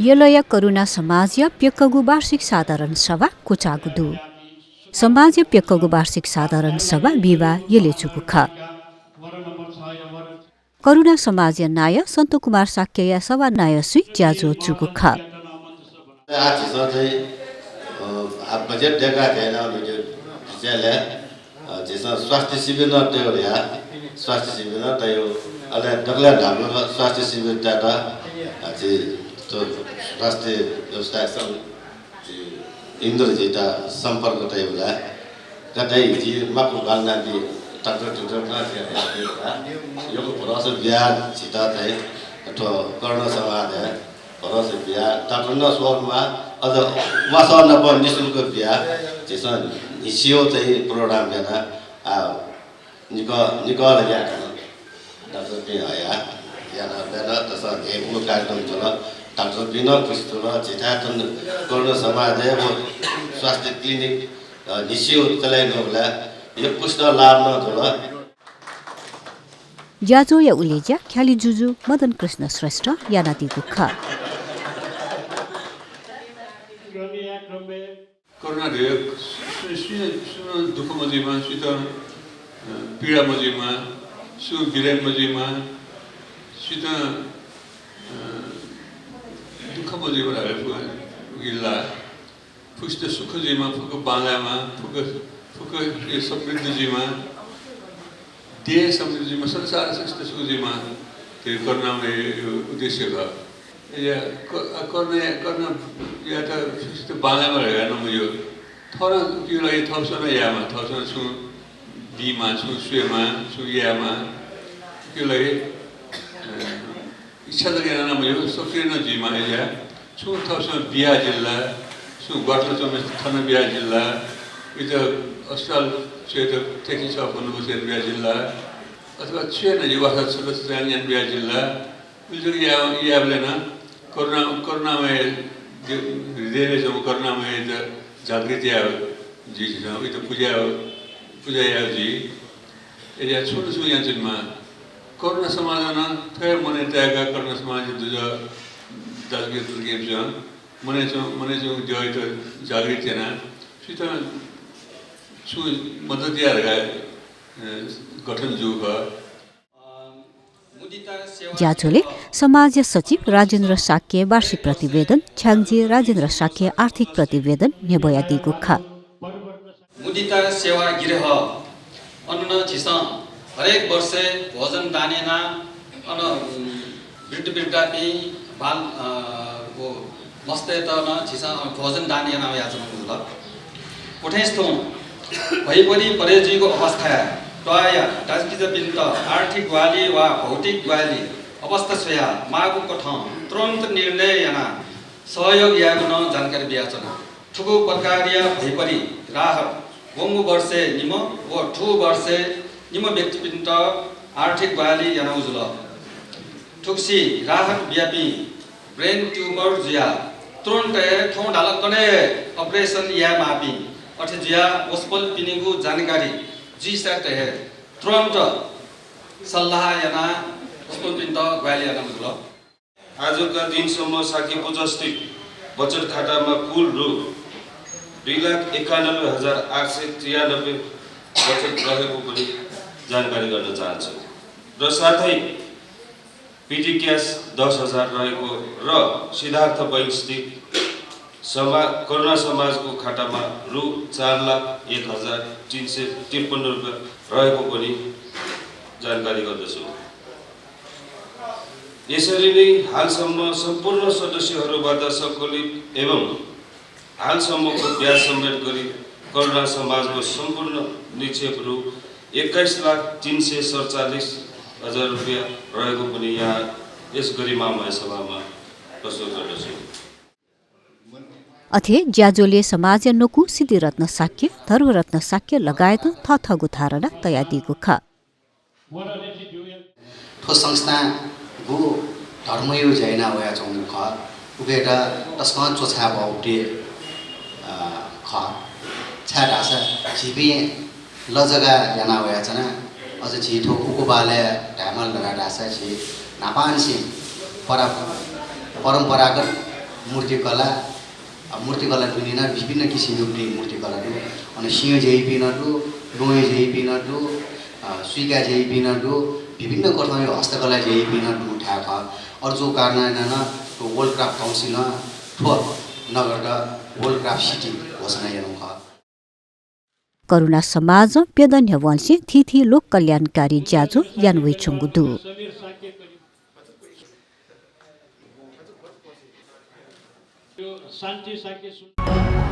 यलय करुणा समाज प्यक्कगु वार्षिक साधारण सभा कोचागुदु समाज प्यक्कगु वार्षिक साधारण सभा विवाह यले चुकुख करुणा समाज नाय सन्त कुमार साक्य सभा नाय सुई ज्याजो चुकुख बजेट देखा थे ना मुझे चले जैसा स्वास्थ्य शिविर न तो या स्वास्थ्य शिविर न तो यो अरे डगला ढाबा स्वास्थ्य शिविर जाता जी तो स्वास्थ्य व्यवस्था सब इंद्र जीता संपर्क तो ये बोला कतई जी मापु गालना दी डॉक्टर ना यो को प्रोसेस बिहार जीता था तो करुणा समाज है प्रोसेस बिहार डॉक्टर ना स्वास्थ्य में अझ उहाँसँग नपाउ निःशुल्क बिहा जैसा हिसियो चाहिँ प्रोग्राम देना निकल गया डॉक्टर भी आया या ना बेना तसा घेबु कार्यक्रम चला डॉक्टर बिना कुछ चला जिता तन कोरोना समाज है वो स्वास्थ्य क्लिनिक हिसियो चलाइन होला यो पुष्ट लाभ न होला ज्याजो या उलेजा ख्याली जुजु मदन कृष्ण श्रेष्ठ यानाति गुखा कोरोना धेरै दुःख मजीमा सित पीडा मजीमा सु बिराम मजीमा सित दुःख मजीमा रहेको गिल्ला फुस्ट सुख जीमा फुक बालामा फुक समृद्ध जीमा देह समृद्ध जीमा संसार सस्त सुख जीमा त्यो कोरोनामा उद्देश्य भयो या करना या त सिस्टम बालामा रहेन म यो थोर के लागि थौसन यामा थौसन छु बीमा छु सुएमा छु यामा के लागि इच्छा लगेन म यो सकिन जीमा या छु थौसन बिहा जिल्ला छु गट्लो चमेस थन बिहा जिल्ला इते अस्पताल छेत टेकी छ भन्नु बिहा जिल्ला अथवा छेन यो वासा सदस्य जानियन बिहा जिल्ला उजो याबलेन कोरोनामा हृदयले जो कोरोनामा जागृति आयो जी उयो त पूजा आयो जी या छोटो छु यहाँ जिनमा कोरोना समाजमा थोरै मने त्यागा कोरोना समाज दुज दाजगे दुर्गे छ मने जो जो त जागृति ना सित छु मदत यारगा गठन जुगा ज्याझोले समाज सचिव राजेन्द्र साक्य वार्षिक प्रतिवेदन छ्याङजी राजेन्द्र साक्य आर्थिक प्रतिवेदन नेबोया दिगुखा मुदिता सेवा गृह अन्न छिसा हरेक वर्ष भोजन दानेना अन वृद्धा बाल वो मस्ते त न छिसा भोजन दानेना याचना ल कोठेस्तो भइपरि परेजीको अवस्था प्राय दाजगिज बिन्त आर्थिक ग्वाली वा भौतिक ग्वाली अवस्था सोया मागु कठा तुरन्त निर्णय याना सहयोग यागुन जानकारी बियाचना ठुकु प्रकारिया भइपरि राहत वंगु वर्षे निम व ठु वर्षे निम व्यक्ति बिन्त आर्थिक ग्वाली याना उजुल ठुक्सी राहत व्यापी ब्रेन ट्यूमर जिया तुरन्त ठौ ढालकने अपरेसन या मापी अथे जिया ओस्पल पिनिगु जानकारी जी सकते हैं तुरंत सल्लाह याना उसको पिंता ग्वाली याना मतलब आजका दिनसम्म साकी उपस्थित बचत खातामा कुल रु 2,91,893 बचत रहेको पनि जानकारी गर्न चाहन्छु र साथै पिटी क्यास 10,000 रहेको र सिद्धार्थ बैंक स्थित करुणा समाजको खातामा रु 4,01,353 रुपैयाँ रहेको पनि जानकारी गर्दछु। यसरी नै हालसम्म सम्पूर्ण सदस्यहरूबाट सङ्कलित एवं हालसम्मको ब्याज समेत गरी करुणा समाजको सम्पूर्ण निक्षेप रु 21,347,000 रुपैयाँ रहेको पनि यहाँ यस गरिमामय सभामा प्रस्तुत गर्दछु। अथे ज्याजोले समाज नोकु सिद्धिरत्न साक्य धर्मरत्न साक्य लगायत थथगु धारणा तयादिगु ख ठो संस्था गु धर्मयो जैना वया चौंगु ख उबेटा तस्मा चोछा बाउटे ख छा ढासा झिपी लजगा याना वया छना अझ झिठो उकुबाले ढामल लगा ढासा छि नापानसी परम्परागत मूर्तिकला दुनिया विभिन्न किसिमको मूर्तिकलाहरू अनि सिंह जेही पिनटु लोहे जेही पिनटु सुइगा जेही पिनटु विभिन्न कथामा हस्तकला जेही पिनटु उठाएका अरू जो कारण वर्ल्ड क्राफ्ट काउन्सिल ठो नगर वर्ल्ड क्राफ्ट सिटी घोषणा हेर्नु करुणा समाज पेदन्य वंशी थिथि लोक कल्याणकारी ज्याजो यानवे चुङ्गुदु शान्ति साके